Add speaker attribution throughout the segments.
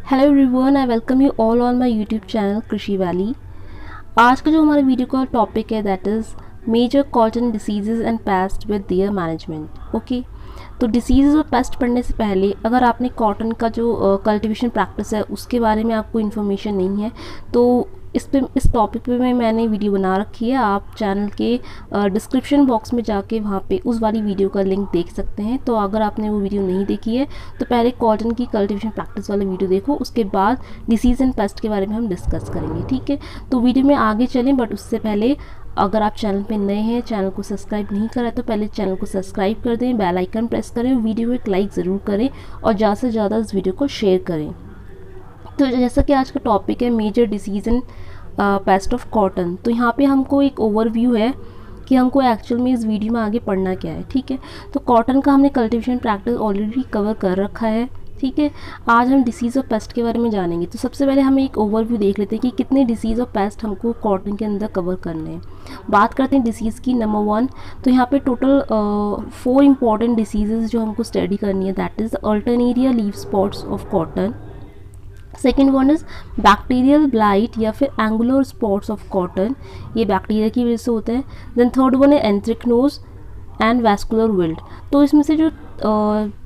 Speaker 1: Hello everyone, I welcome you all on my YouTube channel Krishi valley. आज का जो हमारे वीडियो का टॉपिक है that is major cotton diseases and pest with their management. Okay, तो disease और pest पढ़ने से पहले अगर आपने कॉटन का जो कल्टीवेशन प्रैक्टिस है उसके बारे में आपको इन्फॉर्मेशन नहीं है तो इस टॉपिक पे मैंने वीडियो बना रखी है। आप चैनल के डिस्क्रिप्शन बॉक्स में जाके वहाँ पे उस वाली वीडियो का लिंक देख सकते हैं। तो अगर आपने वो वीडियो नहीं देखी है तो पहले कॉटन की कल्टीवेशन प्रैक्टिस वाला वीडियो देखो, उसके बाद डिसीज़ एंड पेस्ट के बारे में हम डिस्कस करेंगे। ठीक है, तो वीडियो में आगे चलें, बट उससे पहले अगर आप चैनल पे नए हैं, चैनल को सब्सक्राइब नहीं करा तो पहले चैनल को सब्सक्राइब कर दें, बेल आइकन प्रेस करें, वीडियो को एक लाइक ज़रूर करें और ज़्यादा से ज़्यादा इस वीडियो को शेयर करें। तो जैसा कि आज का टॉपिक है major disease and pest of cotton, तो यहाँ पे हमको एक ओवरव्यू है कि हमको एक्चुअल में इस वीडियो में आगे पढ़ना क्या है। ठीक है, तो कॉटन का हमने कल्टीवेशन प्रैक्टिस ऑलरेडी कवर कर रखा है। ठीक है, आज हम डिसीज़ और पेस्ट के बारे में जानेंगे। तो सबसे पहले हम एक ओवरव्यू देख लेते हैं कि कितने डिसीज़ और पेस्ट हमको कॉटन के अंदर कवर करने हैं। बात करते हैं डिसीज़ की। नंबर 1, तो यहाँ पे टोटल 4 इंपॉर्टेंट डिसीज़ जो हमको स्टडी करनी है, that is Alternaria leaf spots of cotton. Second one is bacterial blight या फिर एंगुलर स्पॉट्स ऑफ कॉटन, ये बैक्टीरिया की वजह से होते हैं। देन थर्ड वन है एंथ्रेक्नोज एंड वैस्कुलर विल्ट। तो इसमें से जो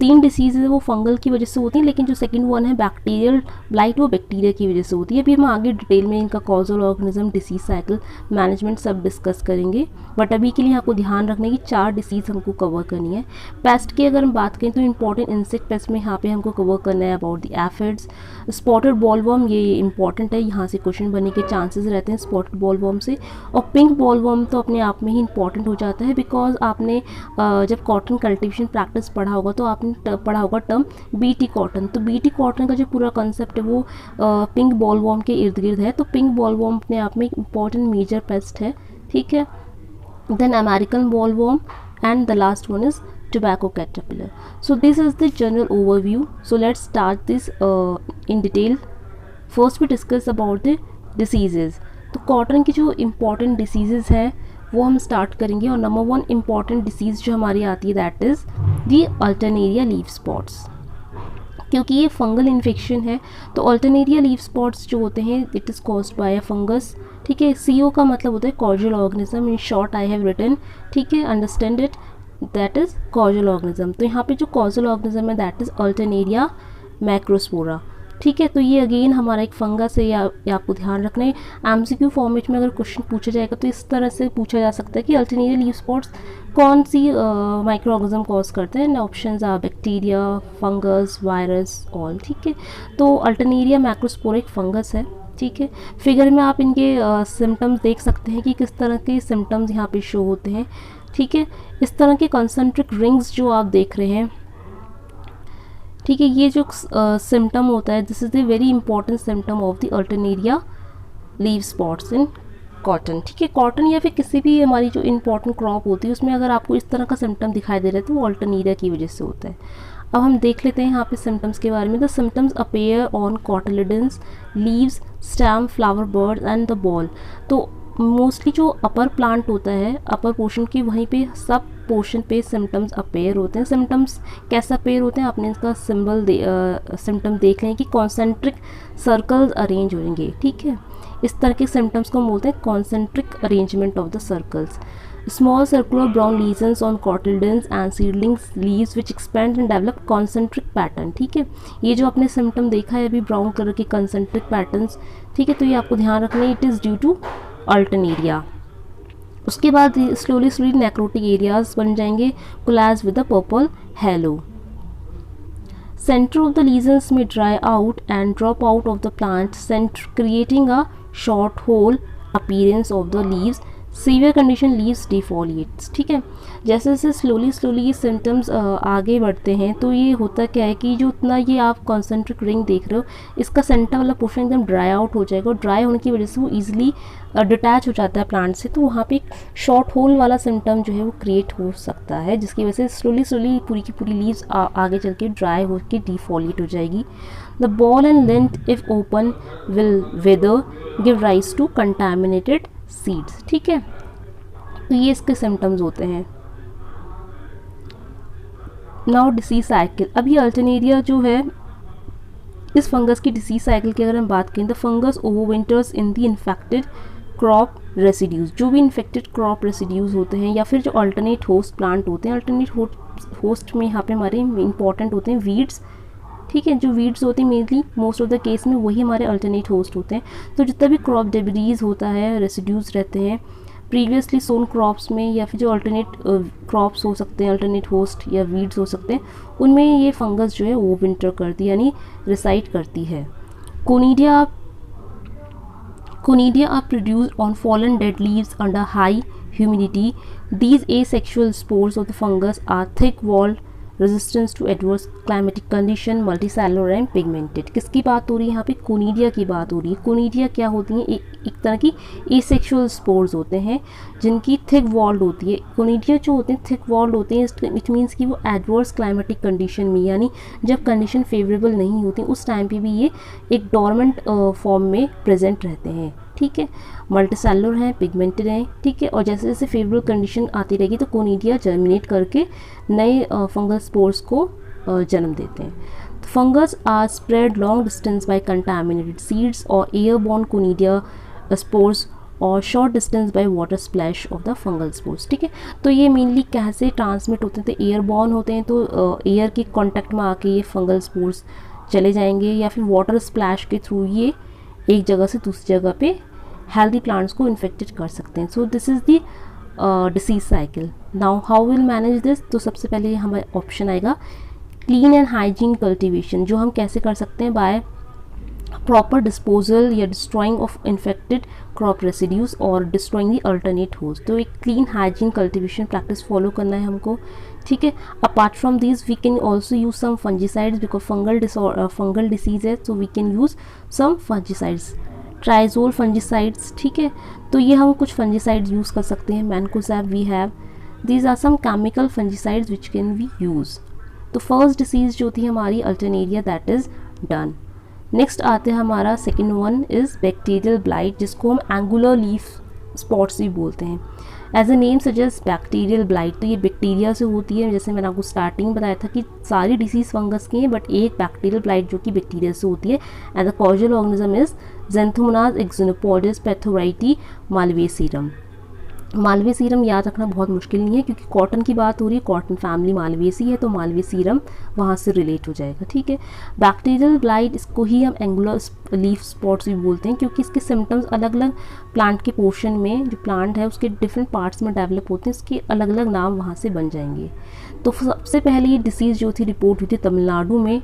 Speaker 1: 3 डिसीज़ है वो फंगल की वजह से होती हैं, लेकिन जो सेकंड वन है बैक्टीरियल ब्लाइट वो बैक्टीरिया की वजह से होती है। अभी हम आगे डिटेल में इनका causal organism, disease cycle, management सब डिस्कस करेंगे, बट अभी के लिए आपको ध्यान रखने की 4 डिसीज़ हमको कवर करनी है। पेस्ट की अगर हम बात करें तो इंपॉर्टेंट इंसेक्ट पेस्ट में यहाँ पे हमको कवर करना है about the aphids. Spotted bollworm ये इंपॉर्टेंट है, यहाँ से क्वेश्चन बनने के चांसेस रहते हैं स्पॉटेड बॉलवर्म से। और पिंक बॉलवर्म तो अपने आप में ही इंपॉर्टेंट हो जाता है, बिकॉज आपने जब कॉटन कल्टीवेशन प्रैक्टिस पढ़ा होगा तो आपने पढ़ा होगा टर्म बीटी कॉटन। तो बीटी कॉटन का जो पूरा कॉन्सेप्ट है वो पिंक बॉलवर्म के इर्द गिर्द है। तो पिंक बॉलवर्म अपने आप में इंपॉर्टेंट मेजर पेस्ट है। ठीक है, then American bollworm and the last one is tobacco caterpillar. So this is the general overview. So let's start this in detail. First we discuss about the diseases. तो cotton की जो important disease है वो हम start करेंगे। और number 1 important disease जो हमारी आती है that is the Alternaria leaf spots. क्योंकि ये फंगल इन्फेक्शन है तो अल्टरनेरिया लीफ स्पॉट्स जो होते हैं it is caused by a fungus. ठीक है, CO का मतलब होता है causal organism, in short I have written. ठीक है, understand it, that is causal organism. तो यहाँ पे जो कॉजल ऑर्गेनिज्म है दैट इज़ अल्टरनेरिया मैक्रोस्पोरा। ठीक है, तो ये अगेन हमारा एक फंगस है, या आपको ध्यान रखना है। MCQ फॉर्मेट में अगर क्वेश्चन पूछा जाएगा तो इस तरह से पूछा जा सकता है कि अल्टरनेरिया लीफ स्पॉट्स कौन सी माइक्रो ऑर्गेनिज्म कॉज करते हैं। Options are bacteria, fungus, virus, all. ठीक है, तो अल्टरनेरिया मैक्रोस्पोरा एक फंगस है। ठीक है, फिगर में आप इनके सिम्टम्स देख सकते हैं कि किस तरह के सिम्टम्स यहाँ पे शो होते हैं। ठीक है, इस तरह के कॉन्सेंट्रिक रिंग्स जो आप देख रहे हैं, ठीक है, ये जो सिम्टम होता है this is the very important symptom of the Alternaria leaf spots in cotton. ठीक है, कॉटन या फिर किसी भी हमारी जो इंपॉर्टेंट क्रॉप होती है उसमें अगर आपको इस तरह का सिम्टम दिखाई दे रहा है तो वो अल्टरनेरिया की वजह से होता है। अब हम देख लेते हैं यहाँ पे सिम्टम्स के बारे में। The symptoms appear on cotyledons, leaves, stem, flower, bird and the ball. तो मोस्टली जो अपर प्लांट होता है, अपर पोर्शन की, वहीं पे सब पोर्शन पे सिम्टम्स अपेयर होते हैं। सिम्टम्स कैसा अपेयर होते हैं, आपने इसका सिम्टम देख लें कि कॉन्सेंट्रिक सर्कल्स अरेंज होंगे। ठीक है, इस तरह के सिम्टम्स को हम बोलते हैं concentric arrangement of the circles. Small circular brown lesions on cotyledons and seedlings leaves which expand and develop concentric pattern. ठीक है, ये जो आपने सिम्टम देखा है अभी ब्राउन कलर के कॉन्सेंट्रिक पैटर्न्स, ठीक है, तो ये आपको ध्यान रखना है, it is due to Alternaria. उसके बाद स्लोली नेक्रोटिक एरियाज बन जाएंगे, coalesce with the purple halo. Center of the lesions may dry out and drop out of the plant center, creating a short hole appearance of the leaves. Severe condition leaves defoliates. ठीक है, जैसे जैसे slowly ये symptoms आगे बढ़ते हैं तो ये होता क्या है कि जो इतना ये आप कॉन्सेंट्रिक रिंग देख रहे हो इसका सेंटर वाला पोर्शन एकदम ड्राई आउट हो जाएगा, और ड्राई होने की वजह से वो ईजिली डिटैच हो जाता है प्लांट से, तो वहाँ पे एक शॉर्ट होल वाला सिम्टम जो है वो क्रिएट हो सकता है, जिसकी वजह से स्लोली पूरी की पूरी लीव्स आगे चल के ड्राई होकर डिफोलिएट हो जाएगी। The boll and length if open will weather give rise to contaminated seeds. ठीक है, तो ये इसके सिम्टम्स होते हैं। Now disease cycle. अभी अल्टरनेरिया जो है इस फंगस की डिसीज साइकिल की अगर हम बात करें, the fungus overwinters in the infected crop residues, जो भी इन्फेक्टेड क्रॉप रेसिड्यूज होते हैं या फिर जो अल्टरनेट होस्ट प्लांट होते हैं, अल्टरनेट होस्ट में यहाँ पे हमारे इंपॉर्टेंट होते हैं वीड्स, ठीक है, जो वीड्स होते हैं mainly most of the case में वही हमारे अल्टरनेट होस्ट होते हैं। तो जितना भी क्रॉप डेब्रीज होता है, रेसिड्यूज रहते हैं प्रीवियसली सोन क्रॉप्स में या फिर जो अल्टरनेट क्रॉप्स हो सकते हैं, अल्टरनेट होस्ट या वीड्स हो सकते हैं, उनमें ये फंगस जो है वो विंटर करती है यानी रिसाइड करती है। Conidia are produced on fallen dead leaves under high humidity. These asexual spores of the fungus are thick-walled, resistant to adverse climatic condition, multicellular and pigmented. किसकी बात हो रही है यहाँ पे? कोनीडिया की बात हो रही है। कोनीडिया क्या होती हैं? एक तरह की एसेक्सुअल स्पोर्स होते हैं जिनकी थिक वॉल्ड होती है। कोनीडिया जो होते हैं थिक वॉल्ड होते हैं, विच मीन्स कि वो एडवर्स क्लाइमेटिक कंडीशन में, यानी जब कंडीशन फेवरेबल नहीं होती उस टाइम पे भी ये एक डोरमेंट फॉर्म में प्रेजेंट रहते हैं, ठीक है। मल्टीसेलुलर हैं, पिगमेंटेड हैं, ठीक है। और जैसे जैसे फेवरेबल कंडीशन आती रहेगी तो कोनीडिया जर्मिनेट करके नए फंगल स्पोर्स को जन्म देते हैं। तो fungus are spread long distance by contaminated seeds और एयरबॉर्न कोनीडिया स्पोर्स और short distance by water splash of the fungal spores, ठीक है। तो ये मेनली कैसे ट्रांसमिट होते हैं? तो एयरबॉर्न होते हैं, तो एयर के कांटेक्ट में आके ये फंगल स्पोर्स चले जाएंगे, या फिर वाटर स्प्लैश के थ्रू ये एक जगह से दूसरी जगह पे हेल्दी प्लांट्स को इन्फेक्टेड कर सकते हैं। So this is the disease cycle. Now how will manage this? तो सबसे पहले हमारे ऑप्शन आएगा क्लीन एंड हाइजीन कल्टिवेशन, जो हम कैसे कर सकते हैं? बाय प्रॉपर डिस्पोजल या destroying of infected crop residues और डिस्ट्रॉइंग दी अल्टरनेट होस्ट। तो एक clean hygiene cultivation practice follow करना है हमको, ठीक है। Apart from this we can also use some fungicides because fungal disease है, तो we can use some fungicides, triazole fungicides, ठीक है। तो ये हम कुछ फंजीसाइड्स यूज़ कर सकते हैं। Mancozeb we have, these are some chemical fungicides which can we use. तो फर्स्ट डिसीज़ जो थी हमारी Alternaria, that is done. Next आते हैं हमारा second one is bacterial blight, जिसको हम एंगुलर लीफ स्पॉट्स भी बोलते हैं। As a name suggest bacterial blight, तो ये बैक्टीरिया से होती है। जैसे मैंने आपको स्टार्टिंग बताया था कि सारी डिसीज़ फंगस की हैं, बट एक बैक्टीरियल ब्लाइट जो कि बैक्टीरिया से होती है। And the causal organism is Xanthomonas axonopodis pathovar malvacearum. Malvacearum याद रखना बहुत मुश्किल नहीं है, क्योंकि कॉटन की बात हो रही है, कॉटन फैमिली मालवेसी है, तो मालवेसीरम वहाँ से रिलेट हो जाएगा, ठीक है। बैक्टीरियल ब्लाइट, इसको ही हम एंगुलर लीफ स्पॉट्स भी बोलते हैं, क्योंकि इसके सिम्टम्स अलग अलग प्लांट के पोर्शन में, जो प्लांट है उसके डिफरेंट पार्ट्स में डेवलप होते हैं, इसके अलग अलग नाम वहाँ से बन जाएंगे। तो सबसे पहले ये डिसीज़ जो थी रिपोर्ट हुई थी तमिलनाडु में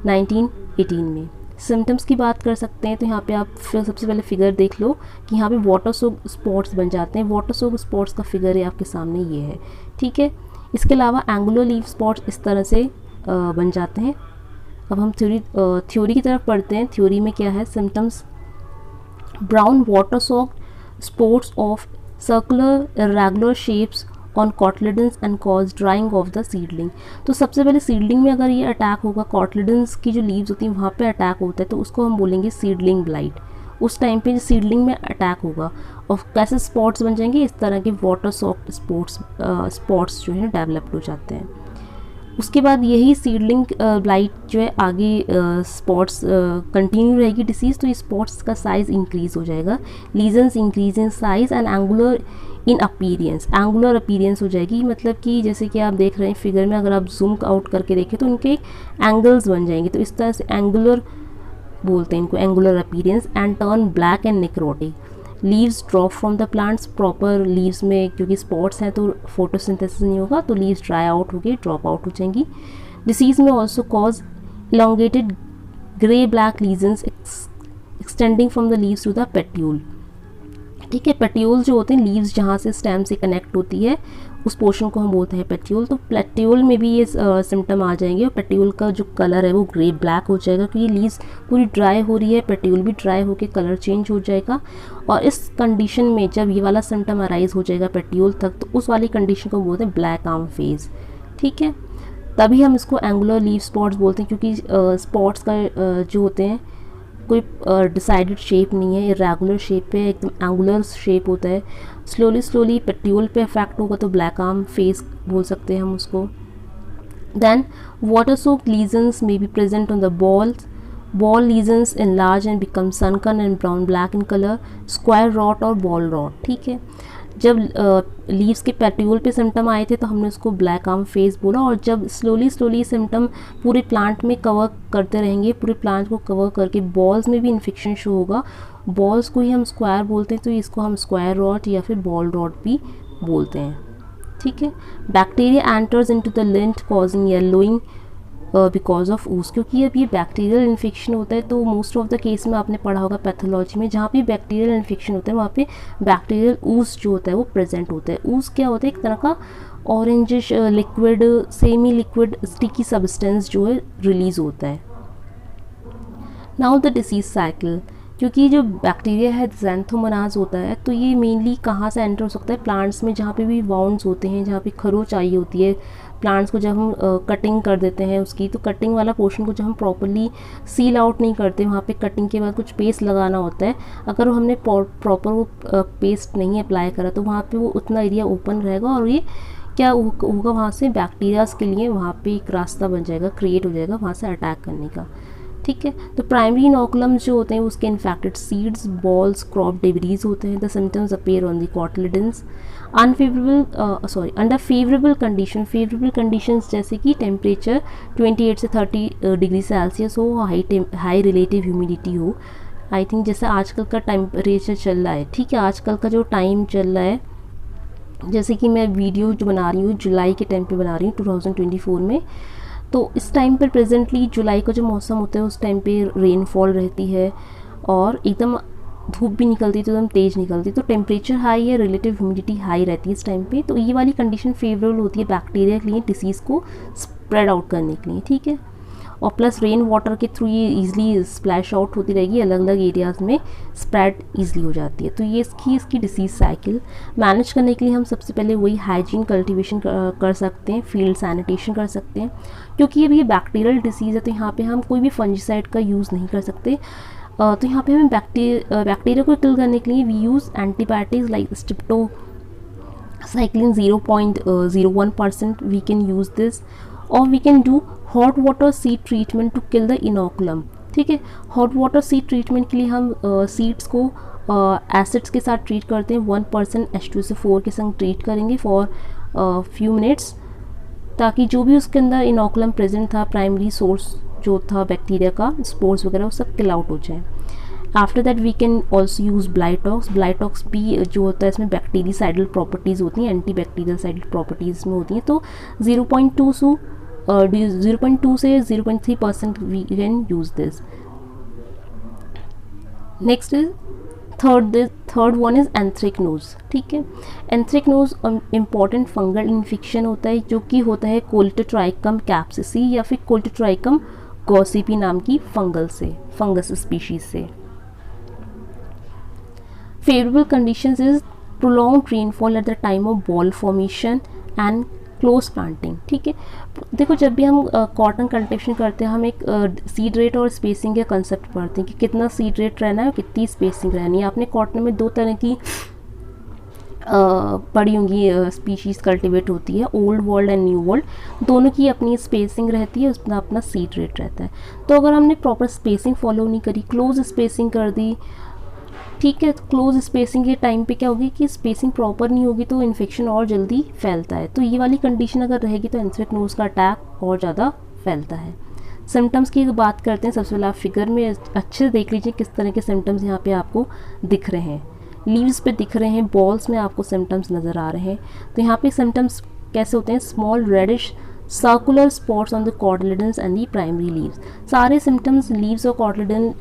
Speaker 1: 1918 में। सिम्टम्स की बात कर सकते हैं, तो यहाँ पे आप फिर सबसे पहले फिगर देख लो कि यहाँ पे वाटर सोक स्पॉट्स बन जाते हैं। वाटर सोक स्पॉट्स का फिगर है आपके सामने, ये है, ठीक है। इसके अलावा एंगुलर लीफ स्पॉट्स इस तरह से बन जाते हैं। अब हम थ्योरी की तरफ पढ़ते हैं। थ्योरी में क्या है? Symptoms, brown water soak spots of circular irregular shapes on cotyledons and cause drying of the seedling. तो सबसे पहले सीडलिंग में अगर ये अटैक होगा, कॉटलिडन्स की जो लीव्स होती हैं वहाँ पे अटैक होता है, तो उसको हम बोलेंगे सीडलिंग ब्लाइट। उस टाइम पे सीडलिंग में अटैक होगा और कैसे स्पॉट्स बन जाएंगे? इस तरह के वाटर सॉफ्ट स्पॉट्स जो है डेवलप हो जाते हैं। उसके बाद यही सीडलिंग ब्लाइट जो है आगे स्पॉट्स कंटिन्यू रहेगी डिसीज़, तो ये स्पॉट्स का साइज़ इंक्रीज़ हो जाएगा। Lesions increase in size and angular in appearance, angular appearance हो जाएगी। मतलब कि जैसे कि आप देख रहे हैं फिगर में, अगर आप जूम आउट करके देखें तो उनके एंगल्स बन जाएंगे, तो इस तरह से एंगुलर बोलते हैं इनको, angular appearance. And turn black and necrotic. Leaves drop from the plants, proper leaves में क्योंकि स्पॉट्स हैं तो फोटोसिंथेसिस नहीं होगा, तो लीव्स ड्राई आउट होगी, ड्रॉप आउट हो जाएंगी। डिसीज़ में also cause elongated grey black lesions extending from the leaves to the petiole, ठीक है। पेट्यूल जो होते हैं, लीव्स जहाँ से स्टेम से कनेक्ट होती है उस पोर्शन को हम बोलते हैं पेट्यूल। तो पेट्यूल में भी ये सिम्टम आ जाएंगे और पेट्यूल का जो कलर है वो ग्रे ब्लैक हो जाएगा, क्योंकि लीव्स पूरी ड्राई हो रही है, पेट्यूल भी ड्राई होकर कलर चेंज हो जाएगा। और इस कंडीशन में जब ये वाला सिम्टम अराइज हो जाएगा पेट्यूल तक, तो उस वाली कंडीशन को बोलते हैं ब्लैक आर्म फेज, ठीक है। तभी हम इसको एंगुलर लीफ स्पॉट्स बोलते हैं, क्योंकि स्पॉट्स का जो होते हैं कोई डिसाइडेड शेप नहीं है, इरेगुलर शेप है, एकदम एंगुलर शेप होता है। स्लोली पेट्यूल पे इफेक्ट होगा तो ब्लैक आर्म फेस बोल सकते हैं हम उसको। Then water soaked lesions may be present on the boll lesions in large and become sunken and brown black in colour, square rot और बॉल रॉट। ठीक है, जब लीव्स के पेट्यूल पे सिम्टम आए थे तो हमने उसको ब्लैक आर्म फेस बोला, और जब स्लोली सिम्टम पूरे प्लांट में कवर करते रहेंगे, पूरे प्लांट को कवर करके बॉल्स में भी इन्फेक्शन शो होगा, बॉल्स को ही हम स्क्वायर बोलते हैं, तो इसको हम स्क्वायर रॉट या फिर बॉल रॉट भी बोलते हैं। ठीक है, bacteria enters into the lint causing yellowing because of ooze, क्योंकि अब ये बैक्टीरियल इन्फेक्शन होता है तो मोस्ट ऑफ द केस में आपने पढ़ा होगा पैथोलॉजी में, जहाँ पे बैक्टीरियल इन्फेक्शन होता है वहाँ पे बैक्टीरियल ऊज जो होता है वो प्रेजेंट होता है। ऊज क्या होता है? एक तरह का orangish liquid, semi liquid sticky substance जो है रिलीज होता है। नाउ द डिसीज साइकिल, क्योंकि जो बैक्टीरिया है ज़ैंथोमोनाज होता है, तो ये मेनली कहाँ से एंटर हो सकता है? प्लांट्स में, जहाँ पे भी वाउंड्स होते हैं, जहाँ पे खरोच आई होती है प्लांट्स को, जब हम कटिंग कर देते हैं उसकी, तो कटिंग वाला पोर्शन को जब हम प्रॉपरली सील आउट नहीं करते, वहाँ पे कटिंग के बाद कुछ पेस्ट लगाना होता है, अगर हमने प्रॉपर वो पेस्ट नहीं अप्लाई करा तो वहाँ पे वो उतना एरिया ओपन रहेगा और ये क्या होगा, वहाँ से बैक्टीरियाज के लिए वहाँ पे एक रास्ता बन जाएगा, क्रिएट हो जाएगा वहाँ से अटैक करने का। ठीक है, तो प्राइमरी इनोकुलम्स जो होते हैं उसके infected seeds, balls, crop debris होते हैं। The symptoms appear on the cotyledons under favourable condition. Favourable conditions जैसे कि टेम्परेचर 28 से 30 डिग्री सेल्सियस हो, हाई रिलेटिव ह्यूमिडिटी हो। आई थिंक जैसे आजकल का टेम्परेचर चल रहा है, ठीक है, आजकल का जो टाइम चल रहा है, जैसे कि मैं वीडियो जो बना रही हूँ जुलाई के टाइम पे बना रही हूँ 2024 में, तो इस टाइम पर प्रेजेंटली जुलाई का जो मौसम होता है उस टाइम पे रेनफॉल रहती है और एकदम धूप भी निकलती है तो एकदम तेज़ निकलती है, तो टेम्परेचर हाई है, रिलेटिव ह्यूमिडिटी हाई रहती है इस टाइम पे, तो ये वाली कंडीशन फेवरेबल होती है बैक्टीरिया के लिए डिसीज़ को स्प्रेड आउट करने के लिए। ठीक है, और प्लस रेन वाटर के थ्रू ये ईजिली स्प्लैश आउट होती रहेगी, अलग अलग एरियाज़ में स्प्रेड ईजिली हो जाती है। तो ये इसकी डिसीज़ साइकिल मैनेज करने के लिए हम सबसे पहले वही हाइजीन कल्टीवेशन कर सकते हैं, फील्ड सैनिटेशन कर सकते हैं, क्योंकि अब ये बैक्टीरियल डिसीज़ है तो यहाँ पे हम कोई भी फंजीसाइड का यूज़ नहीं कर सकते। तो यहाँ पे हमें बैक्टीरिया को किल करने के लिए we use antibiotics like Streptocycline 0.01% we can use this, और we can do hot water seed treatment to kill the inoculum. ठीक है, हॉट वाटर सीड ट्रीटमेंट के लिए हम सीड्स को एसिड्स के साथ ट्रीट करते हैं, 1% H2SO4 के संग ट्रीट करेंगे फॉर फ्यू मिनट्स, ताकि जो भी उसके अंदर इनोकुलम प्रेजेंट था, प्राइमरी सोर्स जो था बैक्टीरिया का, स्पोर्स वगैरह, वो सब किल आउट हो जाए। After that we can also use Blitox. Blitox भी जो होता है इसमें बैक्टीरियासाइडल प्रॉपर्टीज़ होती हैं, एंटी बैक्टीरियासाइडल प्रॉपर्टीज़ में होती हैं, तो 0.2 से 0.3% we can use this. Next is third one is anthracnose. ठीक है, एंथ्रेक्नोज इम्पॉर्टेंट फंगल इन्फेक्शन होता है जो कि होता है कोल्टोट्राइकम कैप्सिसी या फिर कोल्टोट्राइकम गॉसिपी नाम की फंगस स्पीशीज से। Favourable conditions is prolonged rainfall at the time of ball formation and close planting. ठीक है, देखो जब भी हम कॉटन कल्टीवेशन करते हैं हम एक सीड रेट और स्पेसिंग के कंसेप्ट पढ़ते हैं कि कितना सीड रेट रहना है और कितनी स्पेसिंग रहनी है। आपने कॉटन में दो तरह की पड़ी होंगी स्पीशीज़ कल्टीवेट होती है, old world and new world, दोनों की अपनी स्पेसिंग रहती है, उसमें अपना सीड रेट रहता है। तो अगर हमने प्रॉपर स्पेसिंग फॉलो नहीं करी, क्लोज स्पेसिंग कर दी, ठीक है, क्लोज स्पेसिंग के टाइम पे क्या होगी कि स्पेसिंग प्रॉपर नहीं होगी तो इन्फेक्शन और जल्दी फैलता है। तो ये वाली कंडीशन अगर रहेगी तो एंथ्रेक्नोज का अटैक और ज़्यादा फैलता है। सिम्टम्स की बात करते हैं, सबसे पहले आप फिगर में अच्छे से देख लीजिए किस तरह के सिम्टम्स यहाँ पे आपको दिख रहे हैं। लीव्स पे दिख रहे हैं, बॉल्स में आपको सिम्टम्स नज़र आ रहे हैं। तो यहाँ पे सिम्टम्स कैसे होते हैं? Small reddish circular spots on the cotyledons and the primary leaves. सारे सिम्टम्स लीव्स और कॉटिलिडन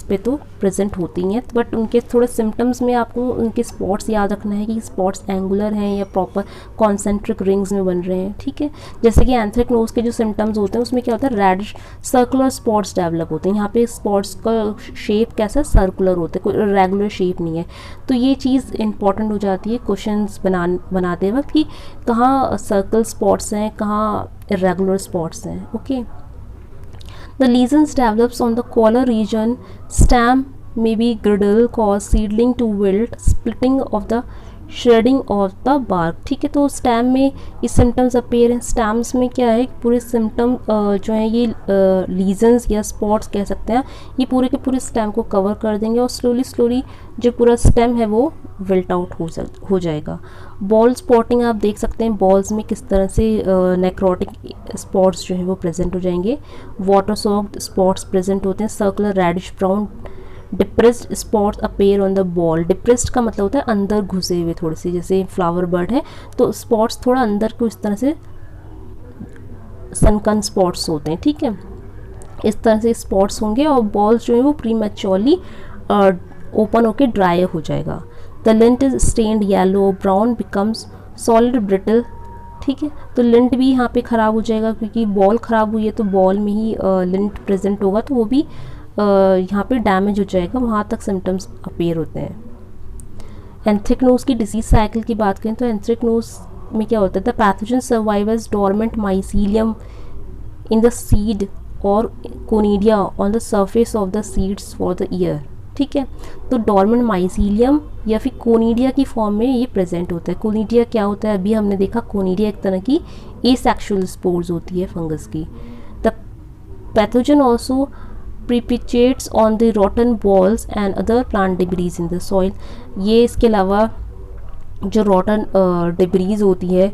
Speaker 1: पे तो प्रेजेंट होती हैं, बट उनके थोड़े सिम्टम्स में आपको उनके स्पॉट्स याद रखना है कि स्पॉट्स एंगुलर हैं या प्रॉपर कॉन्सेंट्रिक रिंग्स में बन रहे हैं। ठीक है, जैसे कि एंथ्रेक्नोज के जो सिम्टम्स होते हैं उसमें क्या होता है, रेडिश सर्कुलर स्पॉट्स डेवलप होते हैं। यहाँ पे स्पॉट्स का शेप कैसा सर्कुलर होता है, कोई रेगुलर शेप नहीं है। तो ये चीज़ इंपॉर्टेंट हो जाती है क्वेश्चंस बनाते वक्त कि कहाँ सर्कल स्पॉट्स हैं, कहाँ irregular spots हैं। Okay, the lesions develops on the collar region, stem may be griddle, cause seedling to wilt, splitting of the shedding of the bark. ठीक है, तो स्टेम में ये सिम्टम्स अपेयर हैं। स्टेम्स में क्या है, पूरे सिम्टम जो हैं ये लीजन्स या स्पॉट्स कह सकते हैं, ये पूरे के पूरे स्टेम को कवर कर देंगे और स्लोली जो पूरा स्टेम है वो विल्ट आउट हो जाएगा। बॉल स्पॉटिंग आप देख सकते हैं, बॉल्स में किस तरह से नेक्रोटिक स्पॉट्स जो है वो प्रेजेंट हो जाएंगे। वाटर सॉक्ड स्पॉट्स प्रेजेंट होते हैं। Circular reddish brown depressed spots appear on the boll. Depressed का मतलब होता है अंदर घुसे हुए थोड़े से, जैसे फ्लावर बर्ड है तो स्पॉट्स थोड़ा अंदर को इस तरह से सनकन स्पॉट्स होते हैं। ठीक है, इस तरह से स्पॉट्स होंगे और बॉल्स जो है वो प्रीमैच्योरली ओपन होके ड्राई हो जाएगा। The lint is stained yellow brown becomes solid brittle. ठीक है, तो लिंट भी यहाँ पे ख़राब हो जाएगा क्योंकि बॉल ख़राब हुई है तो बॉल में ही लिंट प्रेजेंट होगा तो वो भी यहाँ पे डैमेज हो जाएगा, वहाँ तक सिम्टम्स अपीयर होते हैं। एंथ्रेक्नोज की डिसीज साइकिल की बात करें तो एंथ्रेक्नोज में क्या होता है, the pathogen survivors dormant mycelium in the seed और conidia on the surface of the seeds for the year. ठीक है, तो डोरमेंट माइसीलियम या फिर कोनिडिया की फॉर्म में ये प्रेजेंट होता है। कोनिडिया क्या होता है, अभी हमने देखा कोनिडिया एक तरह की एसेक्सुअल स्पोर्स होती है फंगस की। The pathogen also perpetuates on the rotten bolls and other plant debris in the soil. ये इसके अलावा जो रॉटन डिब्रीज होती है,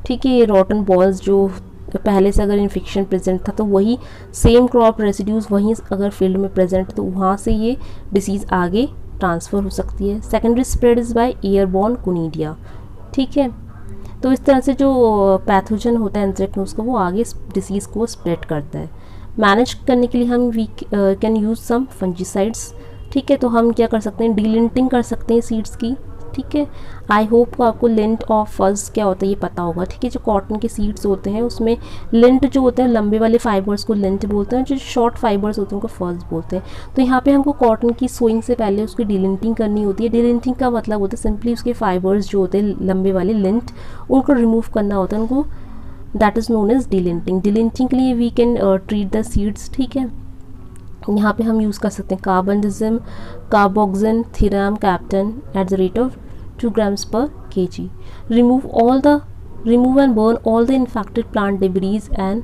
Speaker 1: ठीक है, ये रॉटन बॉल्स जो पहले से अगर इन्फेक्शन प्रेजेंट था तो वही सेम क्रॉप रेसिड्यूज वहीं अगर फील्ड में प्रेजेंट है तो वहाँ से ये डिसीज़ आगे ट्रांसफ़र हो सकती है। Secondary spread is by airborne conidia. ठीक है, तो इस तरह से जो पैथोजन होता है एंथ्रेक्नोज का वो आगे डिसीज़ को स्प्रेड करता है। मैनेज करने के लिए हम we can use some fungicides. ठीक है, तो हम क्या कर सकते हैं, डीलिंटिंग कर सकते हैं सीड्स की। ठीक है, आई होप आपको लिंट और फज क्या होता है ये पता होगा। ठीक है, जो कॉटन के सीड्स होते हैं उसमें लिंट जो होते हैं लंबे वाले फाइबर्स को लिंट बोलते हैं, जो शॉर्ट फाइबर्स होते हैं उनको फज बोलते हैं। तो यहाँ पे हमको कॉटन की सोइंग से पहले उसकी डीलिंटिंग करनी होती है। डीलिंटिंग का मतलब होता है सिंपली उसके फाइबर्स जो होते हैं लंबे वाले लिंट उनको रिमूव करना होता है, उनको that is known as delinting. Delinting के लिए we can treat the seeds. ठीक है, यहाँ पे हम यूज़ कर सकते हैं carbendazim, carboxin, thiram, captan at the rate of 2 grams per kg. Remove and burn all the infected plant debris and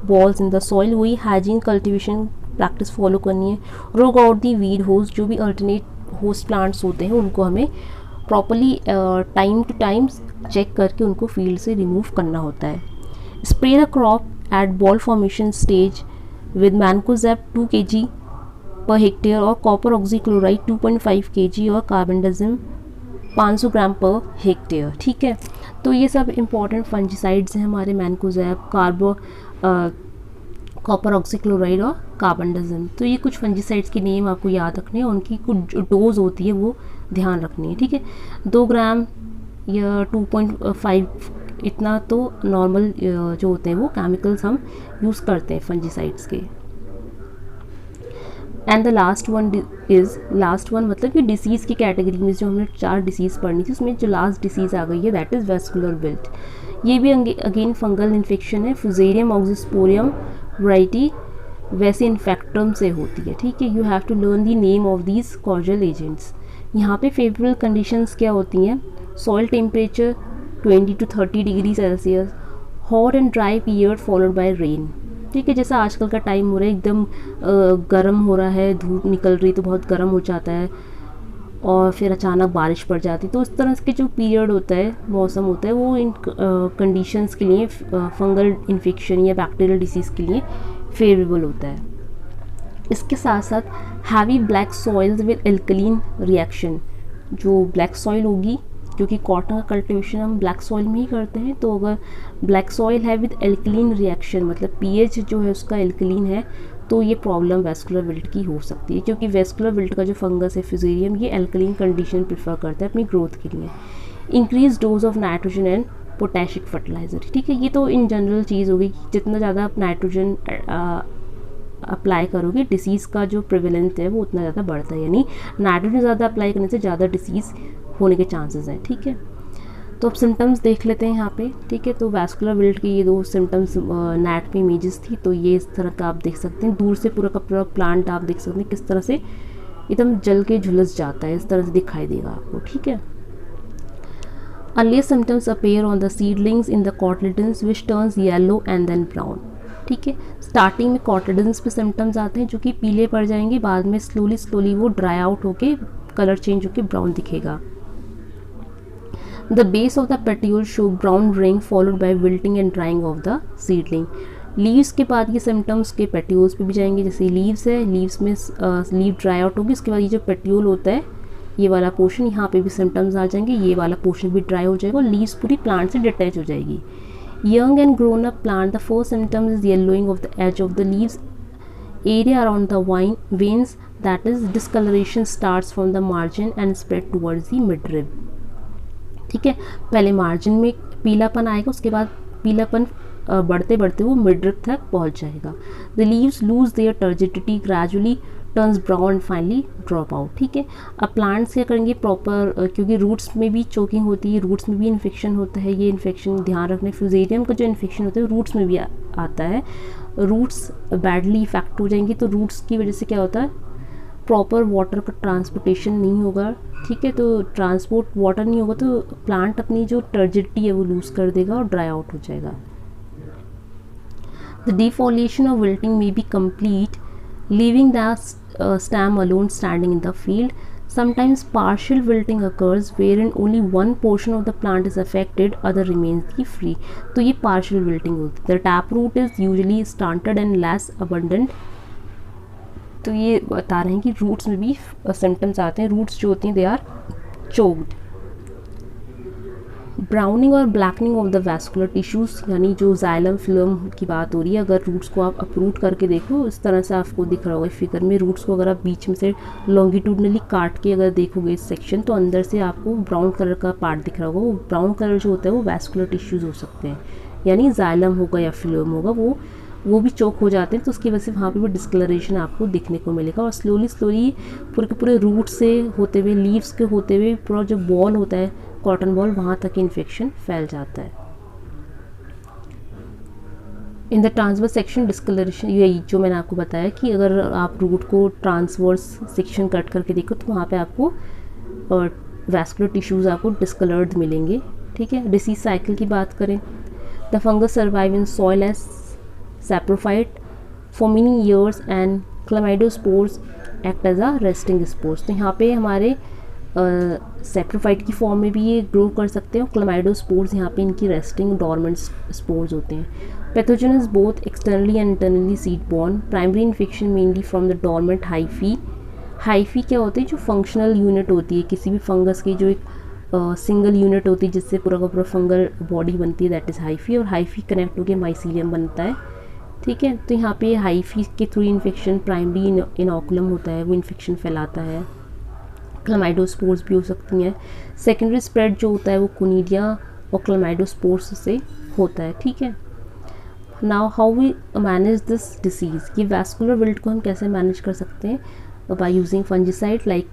Speaker 1: balls in the soil. वही हाइजीन कल्टिवेशन प्रैक्टिस फॉलो करनी है। रोग आउट दी वीड होस्ट, जो भी alternate host plants होते हैं उनको हमें properly time to time check करके उनको फील्ड से रिमूव करना होता है। Spray the crop at boll formation stage with mancozeb 2 kg per hectare और कॉपर ऑक्सीक्लोराइड 2.5 kg और कार्बनडाजिम 500 ग्राम पर हेक्टेयर। ठीक है, तो ये सब इंपॉर्टेंट फंजीसाइड्स हैं हमारे, मैनकोजेब, कॉपर ऑक्सीक्लोराइड और कार्बनडाजिम। तो ये कुछ फंजीसाइड्स के नेम आपको याद रखने हैं, उनकी कुछ डोज होती है वो ध्यान रखनी है। ठीक है, 2 ग्राम या 2.5 इतना तो नॉर्मल जो होते हैं वो केमिकल्स हम यूज़ करते हैं फंजीसाइड्स के। एंड द लास्ट वन मतलब कि डिसीज़ की कैटेगरी में जो हमने 4 डिसीज़ पढ़नी थी उसमें जो लास्ट डिसीज़ आ गई है दैट इज़ वेस्कुलर विल्ट। ये भी अगेन फंगल इन्फेक्शन है, फुजेरियम ऑक्सीस्पोरियम वैरायटी वैसे इन्फेक्ट्रम से होती है। ठीक है, you have to learn the name of these causal agents. यहाँ पे फेवरेबल कंडीशंस क्या होती हैं, soil temperature 20 to 30 degree Celsius, hot and dry period followed by rain. ठीक है, जैसा आजकल का टाइम हो रहा है एकदम गर्म हो रहा है, धूप निकल रही तो बहुत गर्म हो जाता है और फिर अचानक बारिश पड़ जाती है, तो इस तरह के जो पीरियड होता है, मौसम होता है, वो इन कंडीशंस के लिए फंगल इन्फेक्शन या बैक्टीरियल डिसीज़ के लिए फेवरेबल होता है। इसके साथ साथ heavy black soils with alkaline reaction, जो ब्लैक सॉइल होगी क्योंकि कॉटन का कल्टिवेशन हम ब्लैक सॉइल में ही करते हैं, तो अगर ब्लैक सॉइल है विद एल्कलीन रिएक्शन मतलब पीएच जो है उसका एल्कलीन है, तो ये प्रॉब्लम वेस्कुलर विल्ट की हो सकती है, क्योंकि वेस्कुलर विल्ट का जो फंगस है फ्यूजेरियम ये एल्कलीन कंडीशन प्रेफर करता है अपनी ग्रोथ के लिए। Increase dose of nitrogen and potassic fertiliser. ठीक है, ये तो इन जनरल चीज़ होगी कि जितना ज़्यादा आप नाइट्रोजन अप्लाई करोगे डिसीज़ का जो प्रिवेलेंस है वो उतना ज़्यादा बढ़ता है, यानी नाइट्रोजन ज़्यादा अप्लाई करने से ज़्यादा डिसीज़ होने के चांसेस हैं। ठीक है, तो अब सिम्टम्स देख लेते हैं यहाँ पे। ठीक है, तो वैस्कुलर विल्ट की ये 2 सिम्टम्स नेट पे इमेजेस थी, तो ये इस तरह का आप देख सकते हैं, दूर से पूरा का पूरा प्लांट आप देख सकते हैं किस तरह से एकदम जल के झुलस जाता है, इस तरह से दिखाई देगा आपको। ठीक है, earliest symptoms appear on the seedlings in the cotyledons which turns yellow and then brown. ठीक है, स्टार्टिंग में कॉटलिडन्स पे सिम्टम्स आते हैं जो कि पीले पड़ जाएंगे, बाद में स्लोली वो ड्राई आउट होके कलर चेंज होके ब्राउन दिखेगा। The base of the petiole show brown ring followed by wilting and drying of the seedling. Leaves के बाद ये सिम्टम्स के पेट्यूल्स पे भी जाएंगे। जैसे लीव्स है, लीव्स में लीव ड्राई आउट होगी, इसके बाद ये जो पेट्यूल होता है ये वाला पोर्शन, यहाँ पे भी सिम्टम्स आ जाएंगे, ये वाला पोर्शन भी ड्राई हो जाएगा और लीव्स पूरी प्लांट से डिटैच हो जाएगी। Young and grown up plant, the first symptoms is yellowing of the edge of the leaves area around the veins, that is discolouration starts from the margin and spread towards the midrib. ठीक है, पहले margin में पीलापन आएगा, उसके बाद पीलापन बढ़ते बढ़ते वो मिड रिब तक पहुंच जाएगा। The leaves lose their turgidity gradually turns brown and finally drop out. ठीक है, अब प्लांट्स क्या करेंगे प्रॉपर, क्योंकि रूट्स में भी चोकिंग होती है, रूट्स में भी इन्फेक्शन होता है, ये इन्फेक्शन ध्यान रखना। फ्यूजेरियम का जो इन्फेक्शन होता है रूट्स में भी आता है, रूट्स बैडली इफेक्ट हो जाएंगी, तो रूट्स की वजह से क्या होता है प्रॉपर वाटर का ट्रांसपोर्टेशन नहीं होगा। ठीक है, तो ट्रांसपोर्ट वाटर नहीं होगा तो प्लांट अपनी जो टर्जिडिटी है वो लूज कर देगा और ड्राई आउट हो जाएगा। The defoliation of wilting may be complete leaving the stem alone standing in the field. Sometimes partial wilting occurs wherein only one portion of the plant is affected, other remains the free। तो ये partial wilting होती है। The tap root is usually stunted and less abundant. तो ये बता रहे हैं कि रूट्स में भी सिम्टम्स आते हैं, रूट्स जो होती हैं दे आर चोक्ड। ब्राउनिंग और blackening of the vascular tissues, यानी जो जाइलम फिलम की बात हो रही है, अगर रूट्स को आप अप्रूट करके देखो इस तरह से आपको दिख रहा होगा फिगर में, रूट्स को अगर आप बीच में से लॉन्गिट्यूडनली काट के अगर देखोगे इस सेक्शन, तो अंदर से आपको ब्राउन कलर का पार्ट दिख रहा होगा। वो ब्राउन कलर जो होता है वो वैस्कुलर टिश्यूज़ हो सकते हैं, यानी जाइलम होगा या फिलम होगा, वो भी चोक हो जाते हैं, तो उसकी वजह से वहाँ पे भी डिस्कलरेशन आपको दिखने को मिलेगा। और स्लोली पूरे के पूरे रूट से होते हुए, लीव्स के होते हुए पूरा जो बॉल होता है कॉटन बॉल, वहाँ तक इन्फेक्शन फैल जाता है। In the transverse section discolouration, यही जो मैंने आपको बताया कि अगर आप रूट को ट्रांसवर्स सेक्शन कट करके देखो तो वहाँ पे आपको वैस्कुलर टिश्यूज़ आपको डिस्कलर्ड मिलेंगे। ठीक है, डिसीज साइकिल की बात करें, the fungus survive in soil as saprophyte for many years and chlamydospores act as a resting spores। तो यहाँ पे हमारे सेप्रोफाइट की फॉर्म में भी ये ग्रो कर सकते हैं और क्लामाइडोस्पोर्स यहाँ पे इनकी रेस्टिंग डॉर्मेंट स्पोर्स होते हैं। पैथोजेनस both externally and internally seed born. Primary infection mainly from the dormant hyphae. Hyphae क्या होती है, जो फंक्शनल यूनिट होती है किसी भी फंगस की, जो एक सिंगल यूनिट होती है जिससे पूरा का पूरा फंगल बॉडी बनती है, दैट इज़ हाइफी। और हाइफी कनेक्ट होकर माइसीलियम बनता है। ठीक है, तो यहाँ पे हाइफी के थ्रू इन्फेक्शन, प्राइमरी इनोकुलम होता है वो इन्फेक्शन फैलाता है। क्लामाइडोस्पोर्स भी हो सकती हैं। सेकेंडरी स्प्रेड जो होता है वो कोनिडिया और क्लामाइडोस्पोर्स से होता है। ठीक है, now how we manage this disease, ये वैस्कुलर विल्ट को हम कैसे मैनेज कर सकते हैं, by using fungicide like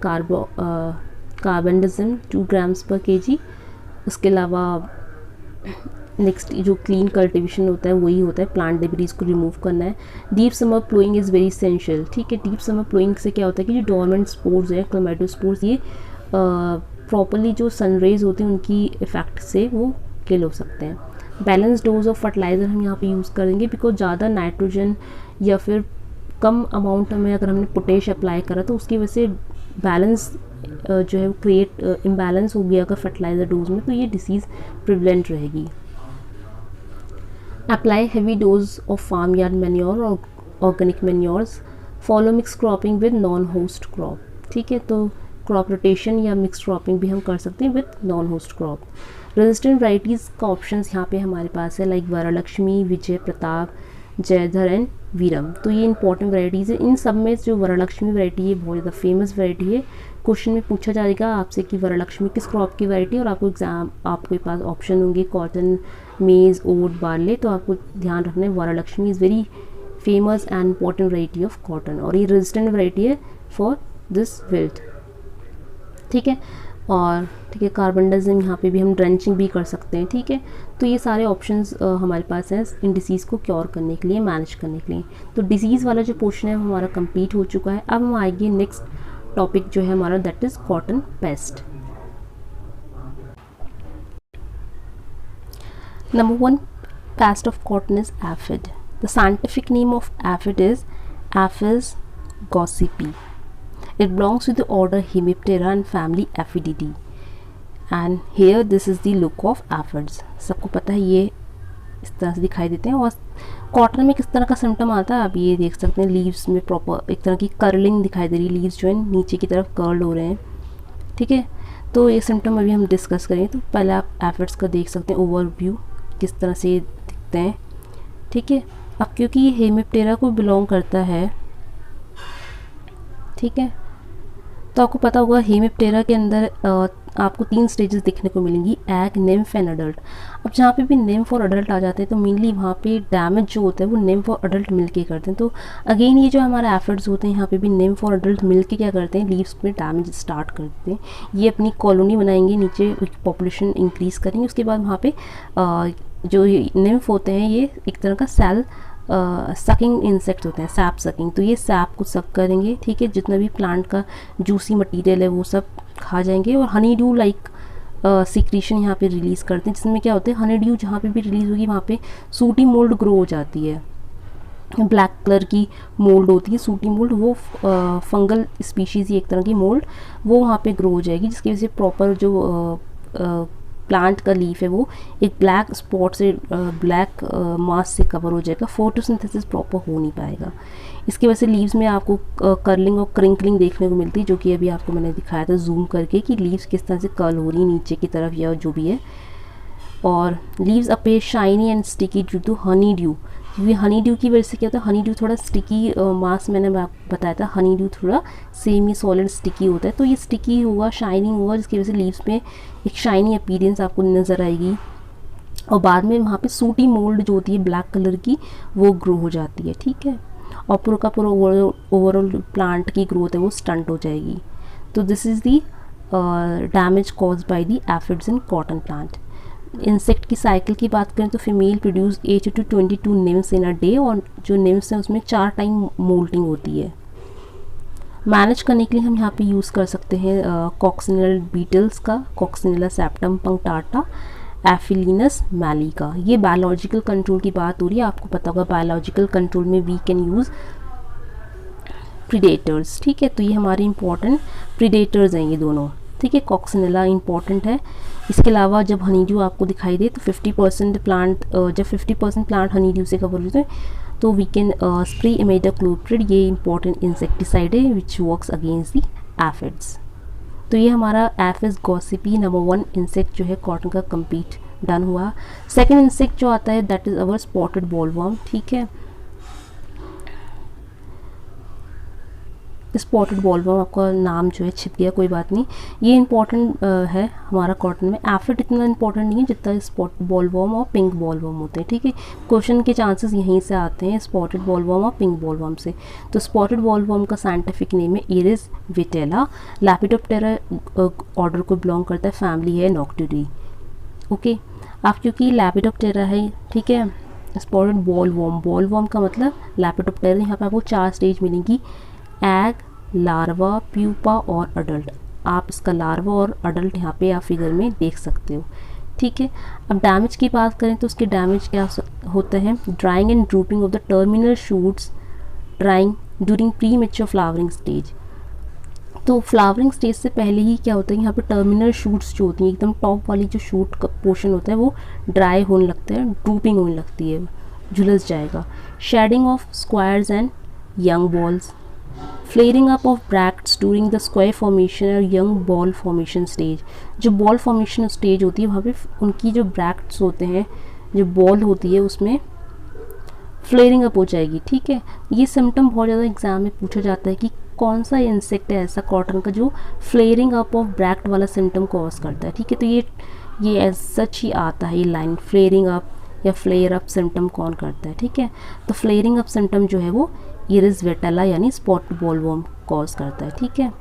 Speaker 1: carbendazim 2 grams per kg। उसके अलावा नेक्स्ट जो क्लीन कल्टिवेशन होता है वही होता है, प्लांट डेब्रीज को रिमूव करना है। Deep summer ploughing is very essential. ठीक है, डीप समर प्लोइंग से क्या होता है कि जो डोरमेंट स्पोर्स है क्लामाइडोस्पोर्स, ये प्रॉपरली जो सनरेज होती हैं उनकी इफेक्ट से वो किल हो सकते हैं। बैलेंस डोज ऑफ फर्टिलाइज़र हम यहाँ पे यूज़ करेंगे, बिकॉज ज़्यादा नाइट्रोजन या फिर कम अमाउंट में अगर हमने पोटेश अप्लाई करा तो उसकी वजह से बैलेंस जो है क्रिएट इम्बैलेंस हो गया अगर फर्टिलाइज़र डोज में, तो ये डिसीज़ प्रिवेलेंट रहेगी। Apply heavy dose of farm yard manure और organic manures. Follow mix cropping with non host crop. ठीक है, तो क्रॉप रोटेशन या मिक्स क्रॉपिंग भी हम कर सकते हैं with non host crop. Resistant varieties का ऑप्शंस यहाँ पे हमारे पास है, लाइक वरलक्ष्मी, विजय प्रताप, जयधर एंड वीरम। तो ये इंपॉर्टेंट वैराइटीज़ है। इन सब में जो वरलक्ष्मी वैरायटी है बहुत ज़्यादा फेमस वैरायटी है। क्वेश्चन में पूछा जाएगा आपसे कि वरलक्ष्मी किस क्रॉप की वैरायटी है, और आपके पास ऑप्शन होंगे कॉटन, मेज़, ओट, बार्ले। तो आपको ध्यान रखना है Varalakshmi is very famous and important variety of cotton, और ये रेजिस्टेंट वैरायटी है फॉर दिस विल्ट। ठीक है, और ठीक है कार्बेंडाजिम यहाँ पे भी हम ड्रेंचिंग भी कर सकते हैं। ठीक है, तो ये सारे ऑप्शंस हमारे पास हैं इन डिसीज़ को क्योर करने के लिए, मैनेज करने के लिए। तो डिसीज़ वाला जो पोर्शन है हमारा कंप्लीट हो चुका है। अब हम आएंगे नेक्स्ट टॉपिक जो है हमारा, that is cotton paste. Number one pest of cotton is aphid. The scientific name of aphid is Apis gossypi. It belongs to the order Hemiptera and family Aphididae. And here this is the look of aphids. सबको पता है ये इस तरह से दिखाई देते हैं। और कॉटन में किस तरह का सिम्टम आता है आप ये देख सकते हैं, लीव्स में प्रॉपर एक तरह की कर्लिंग दिखाई दे रही है, लीव्स जो है नीचे की तरफ कर्ल हो रहे हैं, ठीक है। तो ये सिम्टम अभी हम डिस्कस करें। तो पहले आप एफिड्स का देख सकते हैं ओवरव्यू किस तरह से दिखते हैं, ठीक है। अब क्योंकि ये हेमिप्टेरा को बिलोंग करता है, ठीक है, तो आपको पता होगा हेमिप्टेरा के अंदर आपको 3 स्टेजेस देखने को मिलेंगी, एग, निम्फ एंड अडल्ट। अब जहाँ पे भी निम्फ और अडल्ट आ जाते हैं तो मेनली वहाँ पे डैमेज जो होता है वो निम्फ और अडल्ट मिलके करते हैं। तो अगेन ये जो हमारे एफिड्स होते हैं यहाँ पे भी निम्फ और अडल्ट मिलके क्या करते हैं, लीव्स में डैमेज स्टार्ट करते हैं। ये अपनी कॉलोनी बनाएंगे, नीचे पॉपुलेशन इंक्रीज करेंगे, उसके बाद वहाँ पे जो निम्फ होते हैं ये एक तरह का सेल सकिंग इंसेक्ट होते हैं, सैप सकिंग। तो ये सैप को सक करेंगे, ठीक है, जितना भी प्लांट का जूसी मटेरियल है वो सब खा जाएंगे। और हनी ड्यू लाइक सिक्रीशन यहाँ पे रिलीज़ करते हैं, जिसमें क्या होता है, हनी ड्यू जहाँ पे भी रिलीज़ होगी वहाँ पे सूटी मोल्ड ग्रो हो जाती है। ब्लैक कलर की मोल्ड होती है सूटी मोल्ड, वो फंगल स्पीशीज़ ही एक तरह की मोल्ड, वो वहाँ पे ग्रो हो जाएगी, जिसकी वजह से प्रॉपर जो प्लांट का लीफ है वो एक ब्लैक स्पॉट से ब्लैक मास से कवर हो जाएगा, फोटोसिंथेसिस प्रॉपर हो नहीं पाएगा। इसकी वजह से लीव्स में आपको कर्लिंग और क्रिंकलिंग देखने को मिलती है, जो कि अभी आपको मैंने दिखाया था जूम करके कि लीव्स किस तरह से कर्ल हो रही है नीचे की तरफ या जो भी है। और leaves appear shiny and sticky due to honeydew, क्योंकि हनी ड्यू की वजह से क्या होता है, हनी ड्यू थोड़ा स्टिकी मास मैंने बताया था, हनी ड्यू थोड़ा सेमी सॉलिड स्टिकी होता है, तो ये स्टिकी होगा, शाइनिंग होगा, जिसकी वजह से लीव्स में एक शाइनी अपीयरेंस आपको नज़र आएगी। और बाद में वहाँ पे सूटी मोल्ड जो होती है ब्लैक कलर की वो ग्रो हो जाती है, ठीक है, और पूरा का पूरा ओवरऑल प्लांट की ग्रोथ है वो स्टंट हो जाएगी। तो this is the damage cause by the aphids in cotton plant. Insect की साइकिल की बात करें तो female produce 8 to 22 NIMS in a day, और जो निम्स हैं उसमें 4 टाइम मोल्टिंग होती है। मैनेज करने के लिए हम यहाँ पे यूज़ कर सकते हैं कॉक्सिनेला बीटल्स का, कॉक्सिनेला सेप्टम पंक्टाटा, एफिलिनस मैली का। ये बायोलॉजिकल कंट्रोल की बात हो रही है, आपको पता होगा बायोलॉजिकल कंट्रोल में वी कैन यूज़ प्रीडेटर्स, ठीक है। तो ये हमारे इंपॉर्टेंट प्रीडेटर्स हैं ये दोनों, ठीक है। कॉक्सिनेला इंपॉर्टेंट है। इसके अलावा जब हनी ड्यू आपको दिखाई दे तो 50% प्लांट जब 50% प्लांट हनी ड्यू से कवर होते हैं तो वी कैन स्प्रे इमेडाक्लोप्रिड, ये इंपॉर्टेंट इंसेक्टिसाइड है which works against the aphids. तो ये हमारा एफिस गॉसिपी नंबर 1 इंसेक्ट जो है कॉटन का कंप्लीट डन हुआ। सेकेंड इंसेक्ट जो आता है that is our spotted bollworm, ठीक है। स्पॉटेड बॉलवर्म आपका नाम जो है छिप गया, कोई बात नहीं, ये इंपॉर्टेंट है हमारा कॉटन में। एफिड इतना इंपॉर्टेंट नहीं है जितना स्पॉटेड बॉलवर्म और पिंक बॉलवर्म होते हैं, ठीक है। क्वेश्चन के चांसेस यहीं से आते हैं स्पॉटेड बॉलवर्म और पिंक बॉलवर्म से। तो स्पॉटेड बॉलवर्म का साइंटिफिक नेम है इरिस विटेला, लैपिडोप्टेरा ऑर्डर को बिलोंग करता है, फैमिली है नॉक्टिडी, ओके। आप क्योंकि लैपिडोप्टेरा है, ठीक है, स्पॉटेड बॉलवर्म, बॉलवर्म का मतलब लैपिडोप्टेरा, यहाँ पर आपको 4 स्टेज मिलेंगी, एग, लार्वा, प्यूपा और अडल्ट। आप इसका लार्वा और अडल्ट यहाँ पे आप फिगर में देख सकते हो, ठीक है। अब डैमेज की बात करें तो उसके डैमेज क्या होता है, drawing and drooping of the terminal shoots, drawing during pre mature flowering stage. तो फ्लावरिंग स्टेज से पहले ही क्या होता है, यहाँ पे टर्मिनल शूट्स जो होती हैं, एकदम टॉप वाली जो शूट का पोर्शन होता है वो ड्राई होने लगता है, ड्रूपिंग होने लगती है, झुलस जाएगा। Shedding of squares and young balls, flaring up of bracts during the square formation और यंग बॉल फॉर्मेशन स्टेज। जो बॉल फॉर्मेशन स्टेज होती है वहाँ पे उनकी जो ब्रैक्ट्स होते हैं, जो बॉल होती है उसमें फ्लेयरिंग अप हो जाएगी, ठीक है। ये सिम्टम बहुत ज़्यादा एग्जाम में पूछा जाता है कि कौन सा इंसेक्ट है ऐसा कॉटन का जो फ्लेयरिंग अप ऑफ ब्रैक्ट वाला सिम्टम कॉज करता है, ठीक है। तो ये एज सच ही आता है, ये लाइन फ्लेयरिंग अप या फ्लेयर अप सिम्टम कौन करता है, ठीक है। तो फ्लेयरिंग अप सिम्टम जो है वो इरिस विटेला यानी स्पॉट बॉलवर्म कॉज करता है, ठीक है।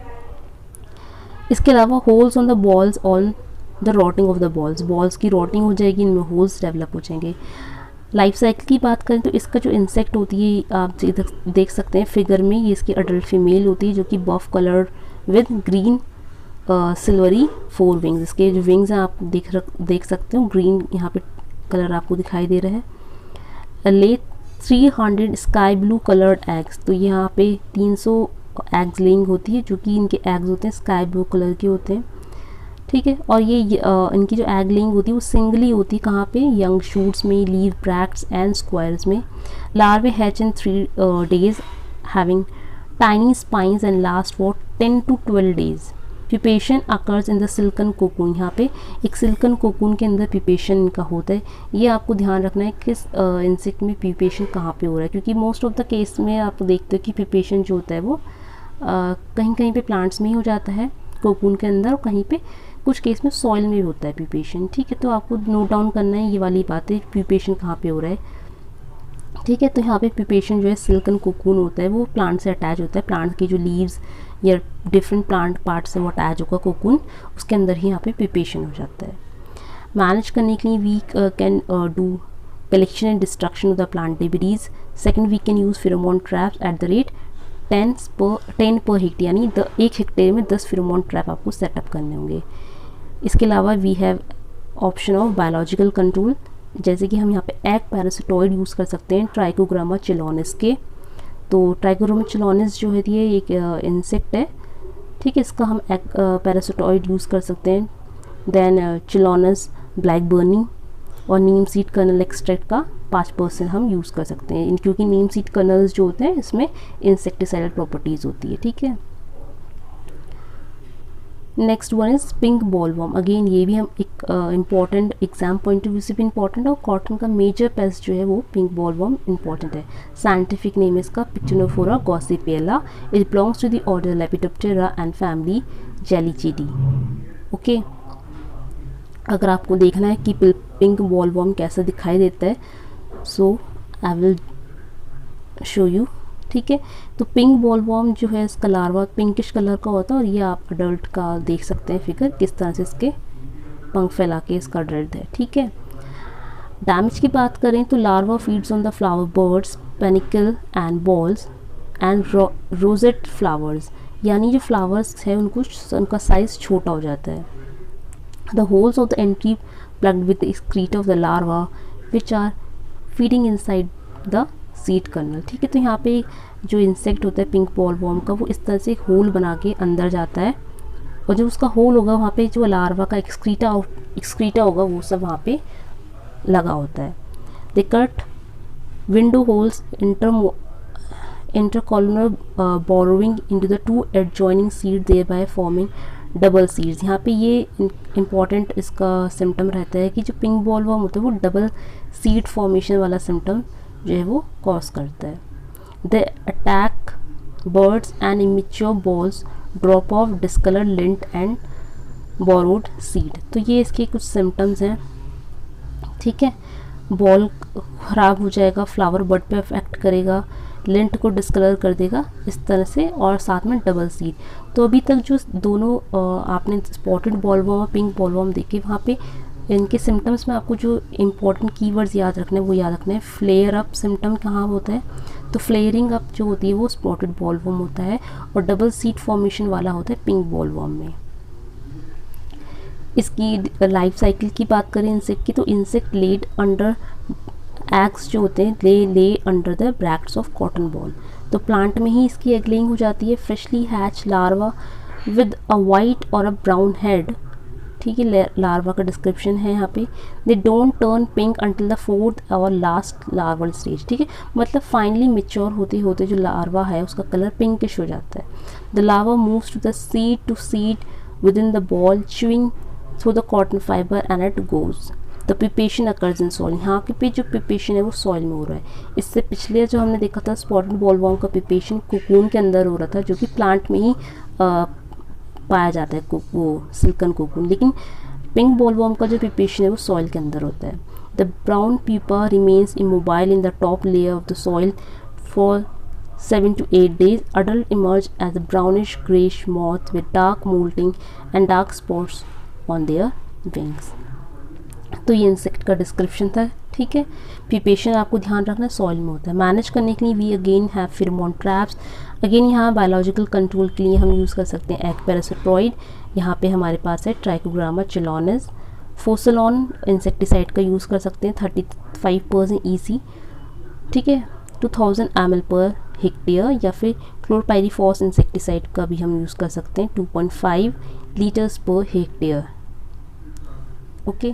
Speaker 1: इसके अलावा holes on the balls on the rotting of the balls, balls की रॉटिंग हो जाएगी, इनमें होल्स डेवलप हो जाएंगे। लाइफ साइकिल की बात करें तो इसका जो इंसेक्ट होती है आप देख सकते हैं फिगर में, ये इसकी अडल्ट फीमेल होती है जो कि buff colour with green silvery 4 wings. इसके जो विंग्स हैं आप देख सकते हो, ग्रीन यहाँ पे कलर आपको दिखाई दे रहा है। ले 300 स्काई ब्लू कलर्ड एग्स, तो यहाँ पे 300 एग्स लेइंग होती है, जो कि इनके एग्स होते हैं स्काई ब्लू कलर के होते हैं, ठीक है। और ये इनकी जो एग लेइंग होती है वो सिंगली होती है, कहाँ पे, यंग शूट्स में, लीव ब्रैक्ट्स एंड स्क्वायर्स में। Larvae hatch in 3 days having tiny spines and last for 10 to 12 days। Pupation occurs in the silken cocoon, यहाँ पे एक सिल्कन कोकून के अंदर प्यूपेशन इनका होता है। ये आपको ध्यान रखना है किस इंसेक्ट में प्यूपेशन कहाँ पे हो रहा है, क्योंकि मोस्ट ऑफ द केस में आप देखते हो कि प्यूपेशन जो होता है वो कहीं कहीं पे प्लांट्स में ही हो जाता है कोकून के अंदर, और कहीं पे कुछ केस में सॉइल में भी होता है प्यूपेशन, ठीक है। तो आपको नोट डाउन करना है ये वाली बातें, प्यूपेशन कहाँ पे हो रहा है, ठीक है। तो यहाँ पे प्यूपेशन जो है सिल्कन कोकून होता है वो प्लांट से अटैच होता है, प्लांट की जो लीव्स या डिफरेंट प्लांट पार्ट से वो अटैच होगा कोकून, उसके अंदर ही यहाँ पे प्यूपेशन हो जाता है। मैनेज करने के लिए we can do collection and destruction of the plant debris. Second, we can use pheromone traps at the rate 10 per hectare, यानी 1 हेक्टेयर में 10 फेरोमोन ट्रैप आपको सेटअप करने होंगे। इसके अलावा we have option of biological control, जैसे कि हम यहाँ पे एग पैरासिटॉइड यूज़ कर सकते हैं ट्राइकोग्रामा चिलोनिस के। तो ट्राइकोग्रामा चिलोनिस जो है ये एक इंसेक्ट है, ठीक है, इसका हम एग पैरासिटॉइड यूज़ कर सकते हैं। देन चिलोनिस ब्लैक बर्नी और नीम सीड कर्नल एक्सट्रैक्ट का 5% हम यूज़ कर सकते हैं, क्योंकि नीम सीड कर्नल्स जो होते हैं इसमें इंसेक्टिसाइडल प्रॉपर्टीज़ होती है, ठीक है। Next one is pink bollworm. Again ये भी हम एक important exam point of view से भी इम्पॉर्टेंट है, और कॉटन का मेजर पेस्ट जो है वो पिंक बॉलवर्म इम्पॉर्टेंट है। साइंटिफिक नेम इसका Pectinophora gossypiella. It belongs to the order Lepidoptera and family Gelechiidae, okay. अगर आपको देखना है कि पिंक बॉलवर्म कैसा दिखाई देता है, सो आई विल शो यू, ठीक है। तो पिंक बॉलवर्म जो है इसका लार्वा पिंकिश कलर का होता है, और ये आप अडल्ट का देख सकते हैं फिगर, किस तरह से इसके पंख फैला के इसका अडल्ट है, ठीक है। डैमेज की बात करें तो larva feeds on the flower birds, panicle and balls and rosette flowers, यानी जो फ्लावर्स है उनका साइज़ छोटा हो जाता है। The holes of the entry plugged with the excreta of the larva which are feeding inside the seed kernel, ठीक है। तो यहाँ पे जो इंसेक्ट होता है पिंक बॉलवर्म का, वो इस तरह से होल बना के अंदर जाता है, और जो उसका होल होगा वहाँ पे जो लार्वा का एक्सक्रीटा होगा वो सब वहाँ पे लगा होता है। They cut window holes intercolumnar borrowing into the 2 adjoining seed thereby forming double seeds. यहाँ पे ये इम्पॉर्टेंट इसका सिम्टम रहता है कि जो पिंक बॉलवर्म होता है वो डबल सीड फॉर्मेशन वाला सिम्टम जो है वो कॉज करता है। The attack birds and immature balls drop of discolour lint and borrowed seed. तो ये इसके कुछ सिम्टम्स हैं, ठीक है। बॉल ख़राब हो जाएगा, फ्लावर बड पे अफेक्ट करेगा, लिंट को डिस्कलर कर देगा इस तरह से, और साथ में डबल सीड। तो अभी तक जो दोनों आपने स्पॉटेड बॉलवर्म और पिंक बॉलवर्म देखे, वहाँ पे इनके सिम्टम्स में आपको जो इम्पोर्टेंट कीवर्ड्स याद रखने हैं वो याद रखना है। फ्लेयर अप सिम्टम कहाँ होता है, तो फ्लेयरिंग अप जो होती है वो स्पॉटेड बॉलवर्म होता है, और डबल सीड फॉर्मेशन वाला होता है पिंक बॉलवर्म में। इसकी लाइफ साइकिल की बात करें इंसेक्ट की, तो इंसेक्ट लेड अंडर एग्स जो होते हैं ले under the bracts of cotton ball. तो प्लांट में ही इसकी एग लेइंग हो जाती है। Freshly hatch larva with a white और अ ब्राउन हेड, ठीक है। लार्वा का डिस्क्रिप्शन है यहाँ पे। They don't turn pink until the 4th और लास्ट लार्वल स्टेज, ठीक है। मतलब फाइनली मेच्योर होते होते जो लार्वा है उसका कलर पिंकिश हो जाता है। The larva moves to the seed to seed within the boll chewing through the cotton fibre and it goes. The pupation occurs in soil, यहाँ पे जो प्रिपेशन है वो सॉइल में हो रहा है। इससे पिछले जो हमने देखा था स्पॉटेड बॉलवर्म का प्रिपेशन कोकून के अंदर हो रहा था, जो कि प्लांट में ही पाया जाता है वो सिल्कन कोकून, लेकिन पिंक बॉलवर्म का जो प्रिपेशन है वो सॉइल के अंदर होता है। The brown pupa remains immobile in the top layer of the soil for 7 to 8 days. Adult emerge as a brownish grayish moth with dark molting and dark spots on their wings. तो ये insect का description था, ठीक है। Preparation आपको ध्यान रखना है सॉइल में होता है। मैनेज करने के लिए we again have pheromone traps. Again यहाँ बायोलॉजिकल कंट्रोल के लिए हम यूज़ कर सकते हैं एग पैरासिटॉइड। यहाँ पे हमारे पास है ट्राइकोग्रामा चिलोनिस। फोसलॉन इंसेक्टिसाइड का यूज़ कर सकते हैं 35% EC, ठीक है, 2000 ml पर हेक्टेयर, या फिर क्लोरपाइरीफॉस इंसेक्टिसाइड का भी हम यूज़ कर सकते हैं 2.5 लीटर्स पर हेक्टेयर। ओके,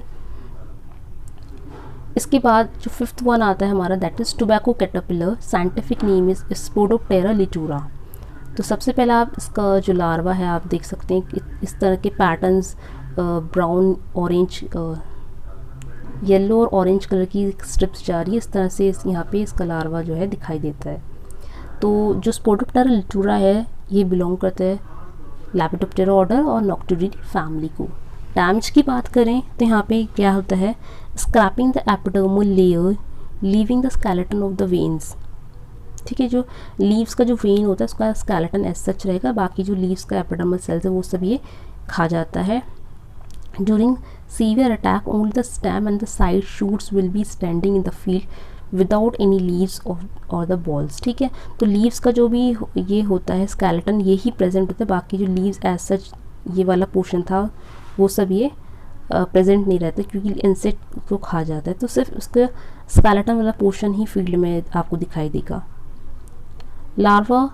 Speaker 1: इसके बाद जो 5th वन आता है हमारा, that is tobacco caterpillar, scientific name is Spodoptera litura. तो सबसे पहला आप इसका जो लार्वा है आप देख सकते हैं कि इस तरह के पैटर्न्स, ब्राउन, ऑरेंज, येलो और ऑरेंज कलर की स्ट्रिप्स जा रही है, इस तरह से यहाँ पे इसका लार्वा जो है दिखाई देता है। तो जो स्पोडोप्टेरा लिटूरा है ये बिलोंग करता है लेपिडोप्टेरा ऑर्डर और नॉक्टुरिडी फैमिली को। डैमेज की बात करें तो यहाँ पे क्या होता है, scraping the epidermal layer, leaving the skeleton of the veins, ठीक है, जो लीव्स का जो वेन होता है उसका स्केलेटन एज सच रहेगा, बाकी जो लीव्स का एपिडर्मल सेल्स है वो सब ये खा जाता है। During severe attack only the stem and the side shoots will be standing in the field without any leaves और द बॉल्स, ठीक है। तो लीव्स का जो भी ये होता है स्केलेटन ये ही प्रेजेंट होता है, बाकी जो लीव्स एज सच ये वाला पोर्शन था वो सब ये प्रेजेंट नहीं रहता क्योंकि इंसेक्ट को खा जाता है, तो सिर्फ उसका स्केलेटन वाला पोर्शन ही फील्ड में आपको दिखाई देगा। Larva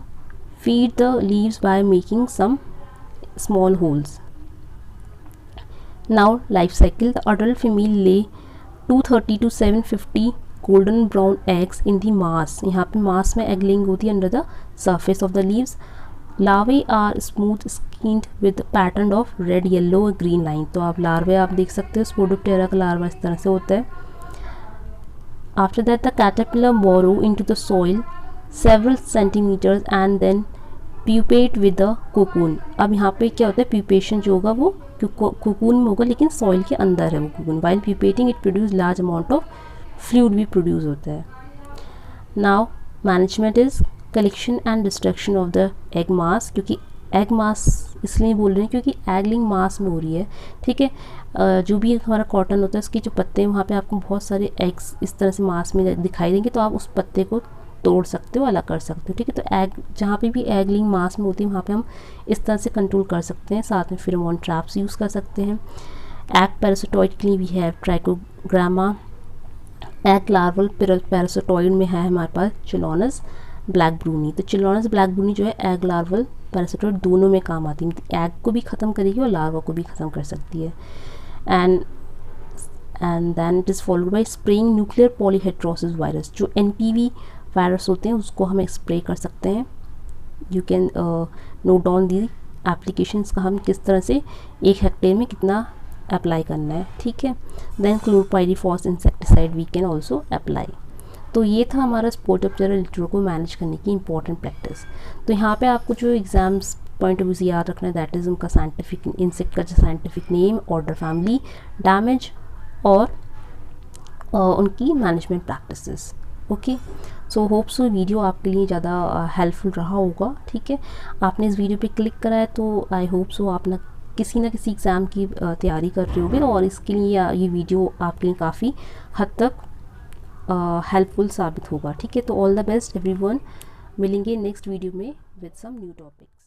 Speaker 1: feed the leaves by making some small holes. Now life cycle, the adult female lay 230 to 750 golden brown eggs in the mass, यहाँ पे मास में एग लेइंग होती है under the surface of the leaves. Larvae are smooth skinned with pattern of red, yellow और green line. तो आप लार्वे आप देख सकते हो, स्पोडोप्टेरा का लार्वा इस तरह से होता है। After that the caterpillar burrow into the soil several centimetres and then pupate with the cocoon. अब यहाँ पे क्या होता है, प्यूपेशन जो होगा वो कोकून में होगा लेकिन सॉइल के अंदर है वो cocoon. While pupating it produce large amount of fluid भी प्रोड्यूस होता है। Now management is collection and destruction of the egg mass, क्योंकि एग मास इसलिए बोल रहे हैं क्योंकि एगलिंग मास में हो रही है, ठीक है। जो भी हमारा कॉटन होता है उसके जो पत्ते हैं वहाँ पे आपको बहुत सारे एग्स इस तरह से मास में दिखाई देंगे, तो आप उस पत्ते को तोड़ सकते हो, अलग कर सकते हो, ठीक है। तो एग जहाँ पे भी एगलिंग मास में होती है वहाँ पे हम इस तरह से कंट्रोल कर सकते हैं। साथ में फेरोमोन ट्रैप्स यूज़ कर सकते हैं। एग पैरासिटॉइड के लिए we have trichogramma. Egg larval parasitoid में है हमारे पास चिलोनस ब्लैक ब्रूनी। तो चिलोनस ब्लैक ब्रूनी जो है एग लार्वल पैरासिटॉइड दोनों में काम आती है, एग को भी ख़त्म करेगी और लार्वा को भी ख़त्म कर सकती है। And then it is followed by spraying nuclear polyhedrosis virus. जो NPV वायरस होते हैं उसको हम स्प्रे कर सकते हैं। You can note down the applications का, हम किस तरह से 1 हेक्टेयर में कितना अप्लाई करना है, ठीक है। Then chlorpyrifos insecticide we can also apply. तो ये था हमारा स्पोडोप्टेरा लिटूरा को मैनेज करने की इंपॉर्टेंट प्रैक्टिस। तो यहाँ पे आपको जो एग्जाम्स पॉइंट ऑफ व्यू से याद रखना है, दैट इज़ उनका साइंटिफिक इंसेक्ट का जो scientific name, order, family, damage और उनकी management practices. Okay, so hope so video आपके लिए ज़्यादा हेल्पफुल रहा होगा, ठीक है। आपने इस वीडियो पे क्लिक करा है तो आई होप सो आप ना किसी एग्ज़ाम की तैयारी कर रहे होगे और इसके लिए ये वीडियो आपके लिए काफ़ी हद तक हेल्पफुल साबित होगा, ठीक है। तो ऑल द बेस्ट एवरीवन, मिलेंगे नेक्स्ट वीडियो में विद सम न्यू टॉपिक्स।